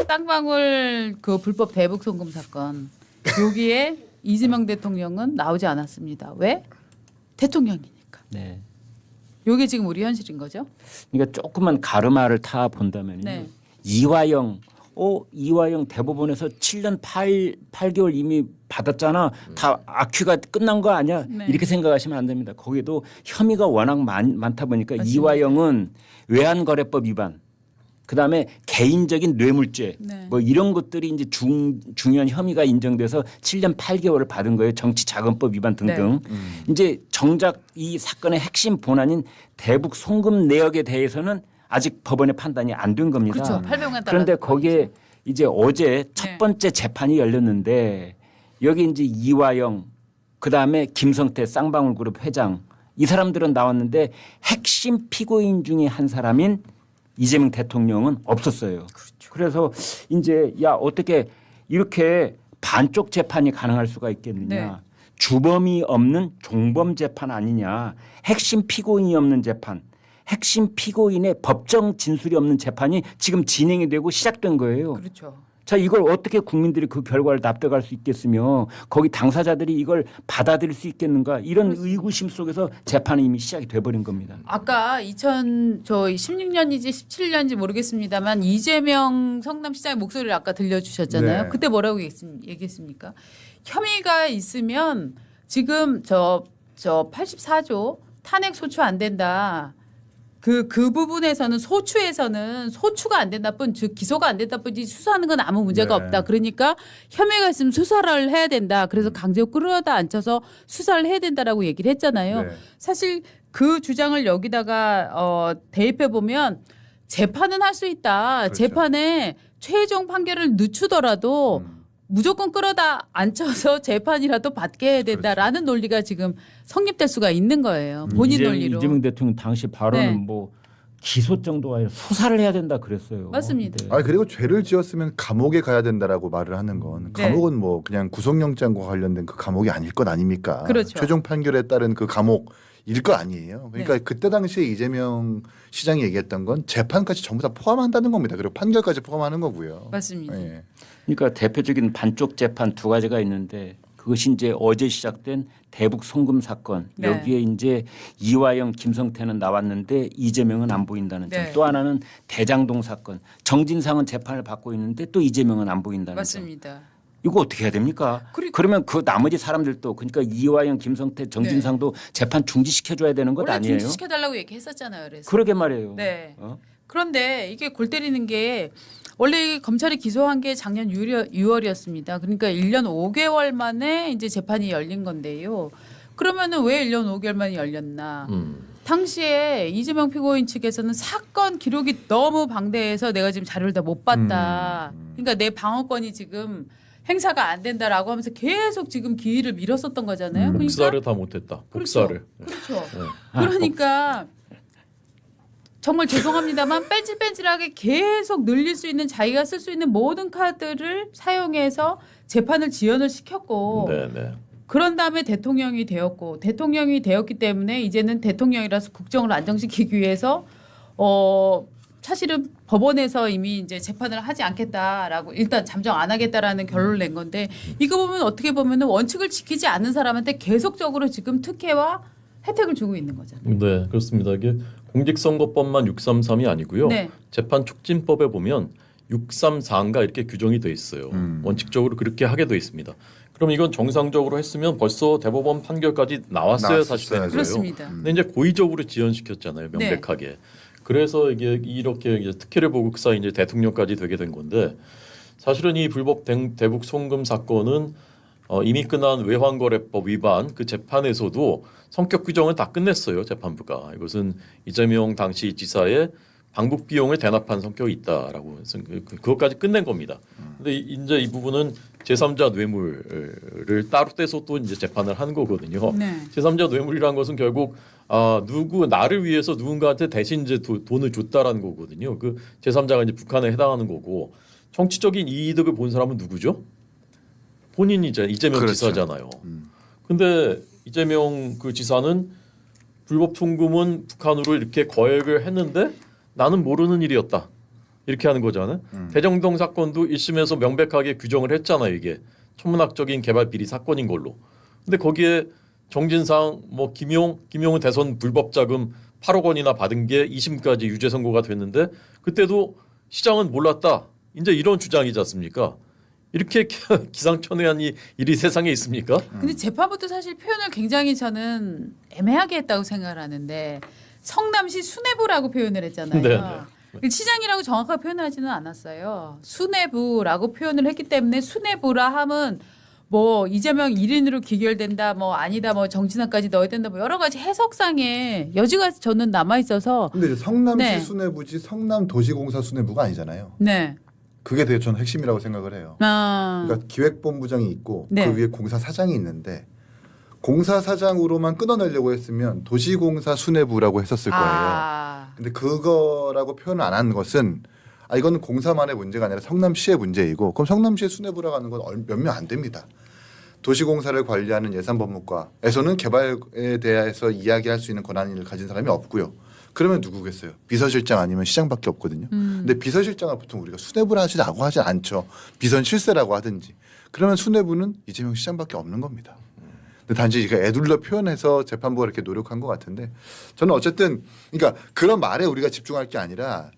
쌍방울 그 불법 대북 송금 사건 여기에 이재명 대통령은 나오지 않았습니다. 왜? 대통령이니까. 네. 이게 지금 우리 현실인 거죠? 그러니까 조금만 가르마를 타 본다면 네. 이화영 대법원에서 7년 8개월 이미 받았잖아. 다 악취가 끝난 거 아니야? 네. 이렇게 생각하시면 안 됩니다. 거기도 혐의가 워낙 많다 보니까 맞습니다. 이화영은 외환거래법 위반, 그다음에 개인적인 뇌물죄 네. 뭐 이런 것들이 이제 중요한 혐의가 인정돼서 7년 8개월을 받은 거예요. 정치자금법 위반 등등. 네. 이제 정작 이 사건의 핵심 본안인 대북 송금 내역에 대해서는 아직 법원의 판단이 안 된 겁니다. 그렇죠. 800만 달러. 그런데 거기에 이제 어제 네. 첫 번째 재판이 열렸는데 여기 이제 이화영 그다음에 김성태 쌍방울그룹 회장 이 사람들은 나왔는데 핵심 피고인 중에 한 사람인 이재명 대통령은 없었어요. 그렇죠. 그래서 이제 야 어떻게 이렇게 반쪽 재판이 가능할 수가 있겠느냐. 네. 주범이 없는 종범 재판 아니냐. 핵심 피고인이 없는 재판. 핵심 피고인의 법정 진술이 없는 재판이 지금 진행이 되고 시작된 거예요. 그렇죠. 자, 이걸 어떻게 국민들이 그 결과를 납득할 수 있겠으며 거기 당사자들이 이걸 받아들일 수 있겠는가 이런 의구심 속에서 재판이 이미 시작이 돼버린 겁니다. 아까 16년인지 17년인지 모르겠습니다만 이재명 성남시장의 목소리를 아까 들려주셨잖아요. 네. 그때 뭐라고 얘기했습니까? 혐의가 있으면 지금 저 84조 탄핵 소추 안 된다. 그 부분에서는 소추에서는 소추가 안 된다 뿐, 즉 기소가 안 된다 뿐이지 수사하는 건 아무 문제가 네. 없다. 그러니까 혐의가 있으면 수사를 해야 된다. 그래서 강제로 끌어다 앉혀서 수사를 해야 된다라고 얘기를 했잖아요. 네. 사실 그 주장을 여기다가 대입해 보면 재판은 할 수 있다. 그렇죠. 재판에 최종 판결을 늦추더라도 무조건 끌어다 앉혀서 재판이라도 받게 해야 된다라는 논리가 지금 성립될 수가 있는 거예요. 본인 논리로. 이재명 대통령 당시 발언은 네. 뭐 기소 정도가 아니라 수사를 해야 된다 그랬어요. 맞습니다. 네. 아 그리고 죄를 지었으면 감옥에 가야 된다라고 말을 하는 건 네. 감옥은 뭐 그냥 구속영장과 관련된 그 감옥이 아닐 것 아닙니까? 그렇죠. 최종 판결에 따른 그 감옥일 거 아니에요. 그러니까 네. 그때 당시에 이재명 시장이 얘기했던 건 재판까지 전부 다 포함한다는 겁니다. 그리고 판결까지 포함하는 거고요. 맞습니다. 예. 그러니까 대표적인 반쪽 재판 두 가지가 있는데 그것이 이제 어제 시작된 대북 송금 사건. 네. 여기에 이제 이화영, 김성태는 나왔는데 이재명은 안 보인다는 점. 네. 또 하나는 대장동 사건. 정진상은 재판을 받고 있는데 또 이재명은 안 보인다는 점. 맞습니다. 이거 어떻게 해야 됩니까? 그러면 그 나머지 사람들도 그러니까 이화영, 김성태, 정진상도 재판 중지시켜줘야 되는 것 원래 아니에요? 중지시켜달라고 얘기했었잖아요. 그래서. 그러게 말이에요. 네. 어? 그런데 이게 골 때리는 게 원래 검찰이 기소한 게 작년 6월이었습니다. 그러니까 1년 5개월 만에 이제 재판이 열린 건데요. 그러면은 왜 1년 5개월 만에 열렸나? 당시에 이재명 피고인 측에서는 사건 기록이 너무 방대해서 내가 지금 자료를 다 못 봤다. 그러니까 내 방어권이 지금 행사가 안 된다라고 하면서 계속 지금 기일을 미뤘었던 거잖아요. 그러니까 복사를 다 못했다. 복사를. 그렇죠. 그러니까 정말 죄송합니다만 뺀질뺀질하게 계속 늘릴 수 있는 자기가 쓸 수 있는 모든 카드를 사용해서 재판을 지연을 시켰고 네네. 그런 다음에 대통령이 되었고 대통령이 되었기 때문에 이제는 대통령이라서 국정을 안정시키기 위해서 사실은 법원에서 이미 이제 재판을 하지 않겠다라고 일단 잠정 안 하겠다라는 결론을 낸 건데 이거 보면 어떻게 보면은 원칙을 지키지 않는 사람한테 계속적으로 지금 특혜와 혜택을 주고 있는 거잖아요. 네, 그렇습니다. 이게 공직선거법만 633이 아니고요. 네. 재판촉진법에 보면 634인가 이렇게 규정이 돼 있어요. 원칙적으로 그렇게 하게 돼 있습니다. 그럼 이건 정상적으로 했으면 벌써 대법원 판결까지 나왔어야 사실 되는 거예요. 그렇습니다. 근데 이제 고의적으로 지연시켰잖아요, 명백하게. 네. 그래서 이게 이렇게 이제 특혜를 보고 사 이제 대통령까지 되게 된 건데 사실은 이 불법 대북 송금 사건은 이미 끝난 외환거래법 위반 그 재판에서도 성격 규정을 다 끝냈어요, 재판부가. 이것은 이재명 당시 지사의 방북 비용을 대납한 성격이 있다라고 해서 그것까지 끝낸 겁니다. 근데 이제 이 부분은 제3자 뇌물을 따로 떼서 또 이제 재판을 한 거거든요. 네. 제3자 뇌물이라는 것은 결국 나를 위해서 누군가한테 대신 이제 돈을 줬다라는 거거든요. 그 제3자가 이제 북한에 해당하는 거고 정치적인 이득을 본 사람은 누구죠? 본인이 이재명 그렇죠. 지사잖아요. 근데 이재명 그 지사는 불법 송금은 북한으로 이렇게 거액을 했는데 나는 모르는 일이었다. 이렇게 하는 거잖아요. 대정동 사건도 1심에서 명백하게 규정을 했잖아요. 이게 천문학적인 개발 비리 사건인 걸로. 근데 거기에 정진상 뭐 김용은 대선 불법 자금 8억 원이나 받은 게 2심까지 유죄 선고가 됐는데 그때도 시장은 몰랐다. 이제 이런 주장이지 않습니까? 이렇게 기상천외한 일이 세상에 있습니까? 근데 재판부도 사실 표현을 굉장히 저는 애매하게 했다고 생각을 하는데 성남시 수뇌부라고 표현을 했잖아요. 시장이라고 정확하게 표현하지는 않았어요. 수뇌부라고 표현을 했기 때문에 수뇌부라 함은 뭐 이재명 1인으로 귀결된다, 뭐 아니다, 뭐 정진화까지 넣어야 된다, 뭐 여러 가지 해석상의 여지가 저는 남아 있어서. 근데 이제 성남시 네. 수뇌부지 성남도시공사 수뇌부가 아니잖아요. 네. 그게 되게 저는 핵심이라고 생각을 해요. 그러니까 기획본부장이 있고 네. 그 위에 공사사장이 있는데 공사사장으로만 끊어내려고 했으면 도시공사 수뇌부라고 했었을 거예요. 근데 그거라고 표현을 안 한 것은 이거는 공사만의 문제가 아니라 성남시의 문제이고 그럼 성남시의 수뇌부라고 하는 건 몇 명 안 됩니다. 도시공사를 관리하는 예산법무과에서는 개발에 대해서 이야기할 수 있는 권한을 가진 사람이 없고요. 그러면 누구겠어요? 비서실장 아니면 시장밖에 없거든요. 근데 비서실장을 보통 우리가 수뇌부라 하지 않죠. 비선실세라고 하든지. 그러면 수뇌부는 이재명 시장밖에 없는 겁니다. 근데 단지 이거 애둘러 표현해서 재판부가 이렇게 노력한 것 같은데 저는 어쨌든 그러니까 그런 말에 우리가 집중할 게 아니라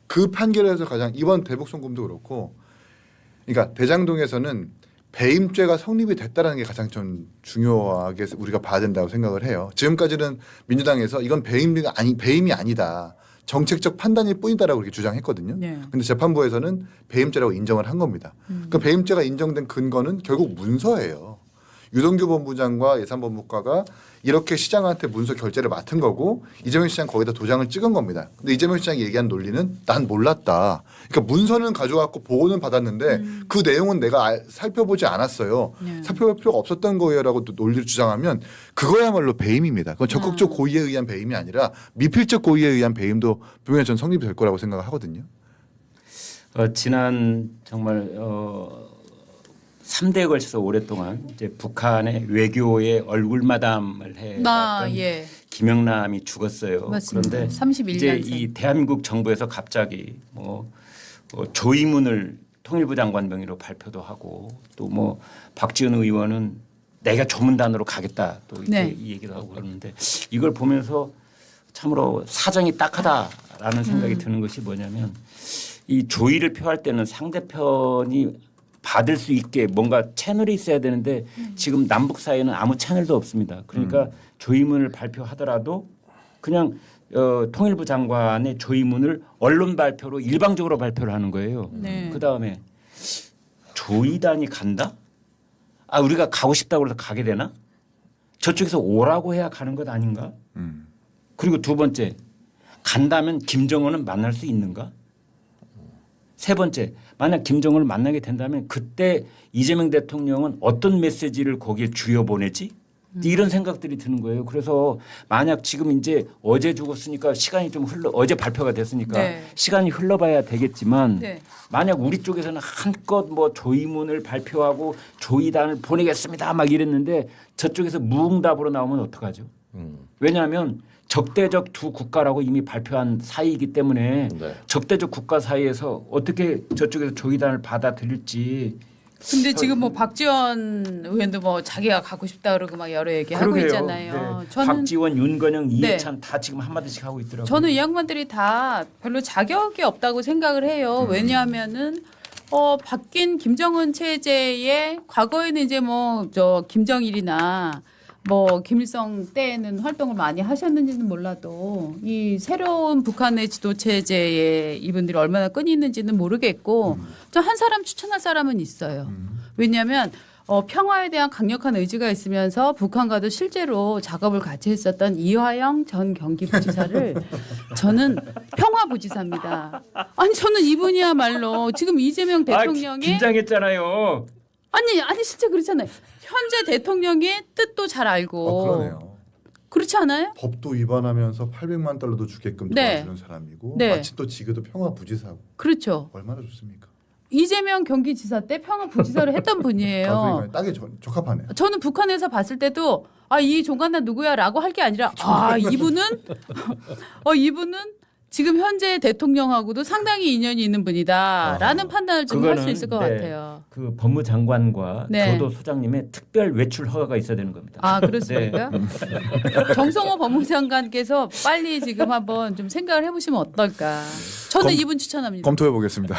그 판결에서 가장 이번 대북 송금도 그렇고 그러니까 대장동에서는 배임죄가 성립이 됐다는 게 가장 좀 중요하게 우리가 봐야 된다고 생각을 해요. 지금까지는 민주당에서 이건 배임이 아니다. 정책적 판단일 뿐이다라고 이렇게 주장했거든요. 그런데 재판부에서는 배임죄라고 인정을 한 겁니다. 그 배임죄가 인정된 근거는 결국 문서예요. 유동규 본부장과 예산법무과가 이렇게 시장한테 문서 결제를 맡은 거고 이재명 시장 거기다 도장을 찍은 겁니다. 근데 이재명 시장이 얘기한 논리는 난 몰랐다. 그러니까 문서는 가져왔고 보고는 받았는데 그 내용은 내가 살펴보지 않았어요. 살펴볼 필요가 없었던 거예요라고 논리를 주장하면 그거야말로 배임입니다. 그건 적극적 고의에 의한 배임이 아니라 미필적 고의에 의한 배임도 분명히 전 성립이 될 거라고 생각을 하거든요. 지난 정말 3대에 걸쳐서 오랫동안 이제 북한의 외교의 얼굴마담을 해왔던 예. 김영남이 죽었어요. 맞습니다. 그런데 31년생. 이제 이 대한민국 정부에서 갑자기 뭐 조의문을 통일부 장관 명의로 발표도 하고 또 뭐 박지원 의원은 내가 조문단으로 가겠다 또 이렇게 이 얘기도 하고 그러는데 이걸 보면서 참으로 사정이 딱하다라는 생각이 드는 것이 뭐냐면 이 조의를 표할 때는 상대편이 받을 수 있게 뭔가 채널이 있어야 되는데 지금 남북 사이에는 아무 채널도 없습니다. 그러니까 조의문을 발표하더라도 그냥 통일부 장관의 조의문을 언론 발표로 일방적으로 발표를 하는 거예요. 그다음에 조의단이 간다? 우리가 가고 싶다고 해서 가게 되나? 저쪽에서 오라고 해야 가는 것 아닌가? 그리고 두 번째 간다면 김정은은 만날 수 있는가? 세 번째, 만약 김정은을 만나게 된다면 그때 이재명 대통령은 어떤 메시지를 거기에 주여 보내지? 이런 생각들이 드는 거예요. 그래서 만약 지금 이제 어제 죽었으니까 시간이 좀 어제 발표가 됐으니까 시간이 흘러봐야 되겠지만 만약 우리 쪽에서는 한껏 뭐 조의문을 발표하고 조의단을 보내겠습니다 막 이랬는데 저쪽에서 무응답으로 나오면 어떡하죠? 왜냐하면 적대적 두 국가라고 이미 발표한 사이이기 때문에 적대적 국가 사이에서 어떻게 저쪽에서 조의단을 받아들일지. 근데 지금 뭐 박지원 의원도 뭐 자기가 가고 싶다 그러고 막 여러 얘기 하고 있잖아요. 저는 박지원, 윤건영, 이해찬 다 지금 한마디씩 하고 있더라고요. 저는 이 양반들이 다 별로 자격이 없다고 생각을 해요. 왜냐하면은 바뀐 김정은 체제의 과거에는 이제 뭐 김정일이나 뭐 김일성 때에는 활동을 많이 하셨는지는 몰라도 이 새로운 북한의 지도 체제에 이분들이 얼마나 끈이 있는지는 모르겠고 저 한 사람 추천할 사람은 있어요. 왜냐하면 평화에 대한 강력한 의지가 있으면서 북한과도 실제로 작업을 같이 했었던 이화영 전 경기부지사를 저는 평화부지사입니다. 아니 저는 이분이야말로 지금 이재명 대통령이 긴장했잖아요. 아니 진짜 그렇잖아요. 현재 대통령의 뜻도 잘 알고 그러네요. 그렇지 않아요? 법도 위반하면서 800만 달러도 주게끔 도와주는 사람이고 마치 또 지금도 평화부지사고. 그렇죠. 얼마나 좋습니까? 이재명 경기지사 때 평화부지사를 했던 분이에요. 그러니까 딱에 적합하네요. 저는 북한에서 봤을 때도 이 조간나 누구야라고 할 게 아니라 이분은 이분은 지금 현재 대통령하고도 상당히 인연이 있는 분이다라는 판단을 좀 할 수 있을 것 같아요. 그 법무장관과 네. 교도소장님의 특별 외출 허가가 있어야 되는 겁니다. 아, 그렇습니까? 네. 정성호 법무장관께서 빨리 지금 한번 좀 생각을 해보시면 어떨까. 저는 이분 추천합니다. 검토해 보겠습니다.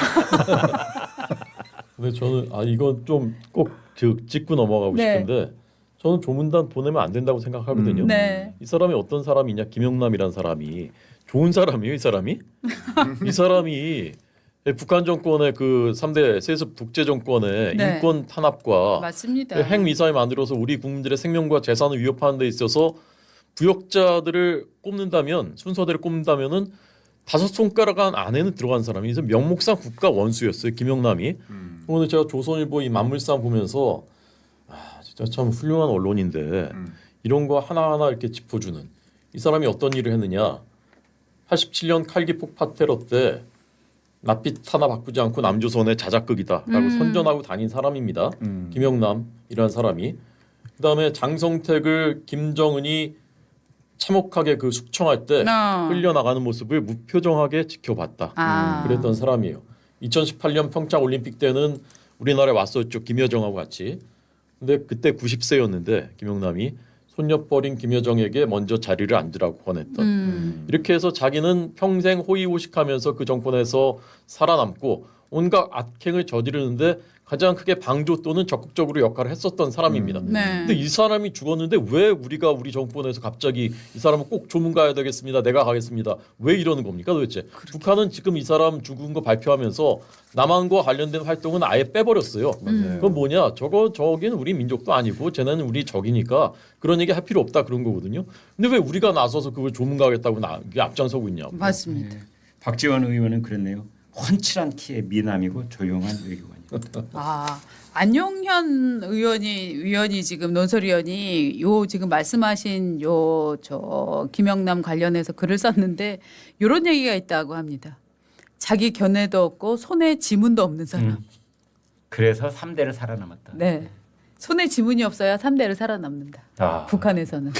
근데 저는 이건 좀 꼭 짚고 넘어가고 네. 싶은데 저는 조문단 보내면 안 된다고 생각하거든요. 네. 이 사람이 어떤 사람이냐? 김영남이라는 사람이 좋은 사람이에요. 이 사람이 이 사람이 북한 정권의 그 3대 세습 독재 정권의 네. 인권 탄압과 맞습니다. 핵 미사일 만들어서 우리 국민들의 생명과 재산을 위협하는 데 있어서 부역자들을 꼽는다면 순서대로 꼽는다면은 5손가락 안에는 들어간 사람이 그래서 명목상 국가 원수였어요. 김영남이. 오늘 제가 조선일보 이 만물상 보면서 진짜 참 훌륭한 언론인데 이런 거 하나하나 이렇게 짚어주는 이 사람이 어떤 일을 했느냐. 87년 칼기 폭파 테러 때 낯빛 하나 바꾸지 않고 남조선의 자작극이다라고 선전하고 다닌 사람입니다. 김영남이라는 사람이. 그다음에 장성택을 김정은이 참혹하게 그 숙청할 때 끌려나가는 모습을 무표정하게 지켜봤다. 그랬던 사람이에요. 2018년 평창 올림픽 때는 우리나라에 왔었죠. 김여정하고 같이. 근데 그때 90세였는데 김영남이 손녀뻘인 김여정에게 먼저 자리를 앉으라고 권했던. 이렇게 해서 자기는 평생 호의호식하면서 그 정권에서 살아남고 온갖 악행을 저지르는데 가장 크게 방조 또는 적극적으로 역할을 했었던 사람입니다. 네. 근데 이 사람이 죽었는데 왜 우리가 우리 정권에서 갑자기 이 사람은 꼭 조문 가야 되겠습니다. 내가 가겠습니다. 왜 이러는 겁니까 도대체? 북한은 지금 이 사람 죽은 거 발표하면서 남한과 관련된 활동은 아예 빼버렸어요. 그건 뭐냐? 저기는 우리 민족도 아니고 쟤네는 우리 적이니까 그런 얘기 할 필요 없다 그런 거거든요. 근데 왜 우리가 나서서 그걸 조문 가겠다고 이게 앞장서고 있냐고. 맞습니다. 박지원 의원은 그랬네요. 훤칠한 키의 미남이고 조용한 의원이. 안용현 위원이 지금 논설위원이 요 지금 말씀하신 저 김영남 관련해서 글을 썼는데 이런 얘기가 있다고 합니다. 자기 견해도 없고 손에 지문도 없는 사람. 그래서 3대를 살아남았다. 네. 손에 지문이 없어야 3대를 살아남는다. 북한에서는.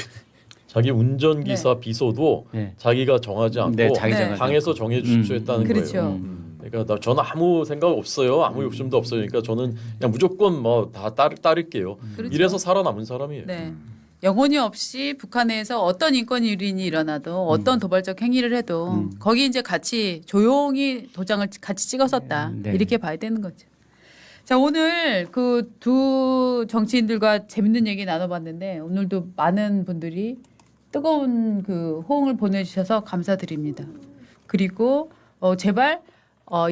자기 운전기사 비서도 자기가 정하지 않고 당에서 정해 주십시오 했다는 그렇죠. 거예요. 그러니까 저는 아무 생각 없어요. 아무 욕심도 없어요. 그러니까 저는 그냥 무조건 뭐 다 따를게요. 그렇죠. 이래서 살아남은 사람이에요. 네. 영혼이 없이 북한에서 어떤 인권 유린이 일어나도 어떤 도발적 행위를 해도 거기 이제 같이 조용히 도장을 같이 찍었었다. 이렇게 봐야 되는 거죠. 자, 오늘 그 두 정치인들과 재밌는 얘기 나눠봤는데 오늘도 많은 분들이 뜨거운 그 호응을 보내주셔서 감사드립니다. 그리고 제발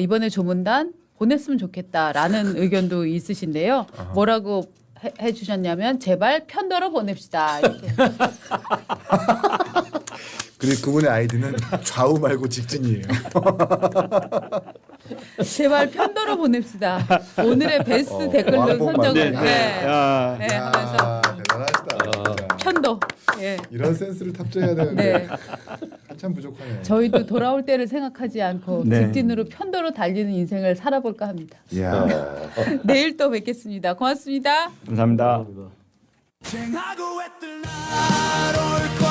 이번에 조문단 보냈으면 좋겠다라는 의견도 있으신데요. 뭐라고 해주셨냐면 제발 편도로 보냅시다. 이렇게. 그리고 그분의 아이디는 좌우 말고 직진이에요. 제발 편도로 보냅시다. 오늘의 베스트 댓글로 왕복 선정을 말고. 하면서 대단하시다. 편도. 예. 이런 센스를 탑재해야 되는데 네. 한참 부족하네요. 저희도 돌아올 때를 생각하지 않고 직진으로 편도로 달리는 인생을 살아볼까 합니다. 이야. 내일 또 뵙겠습니다. 고맙습니다. 감사합니다. 쟁하고 애뜰 날 올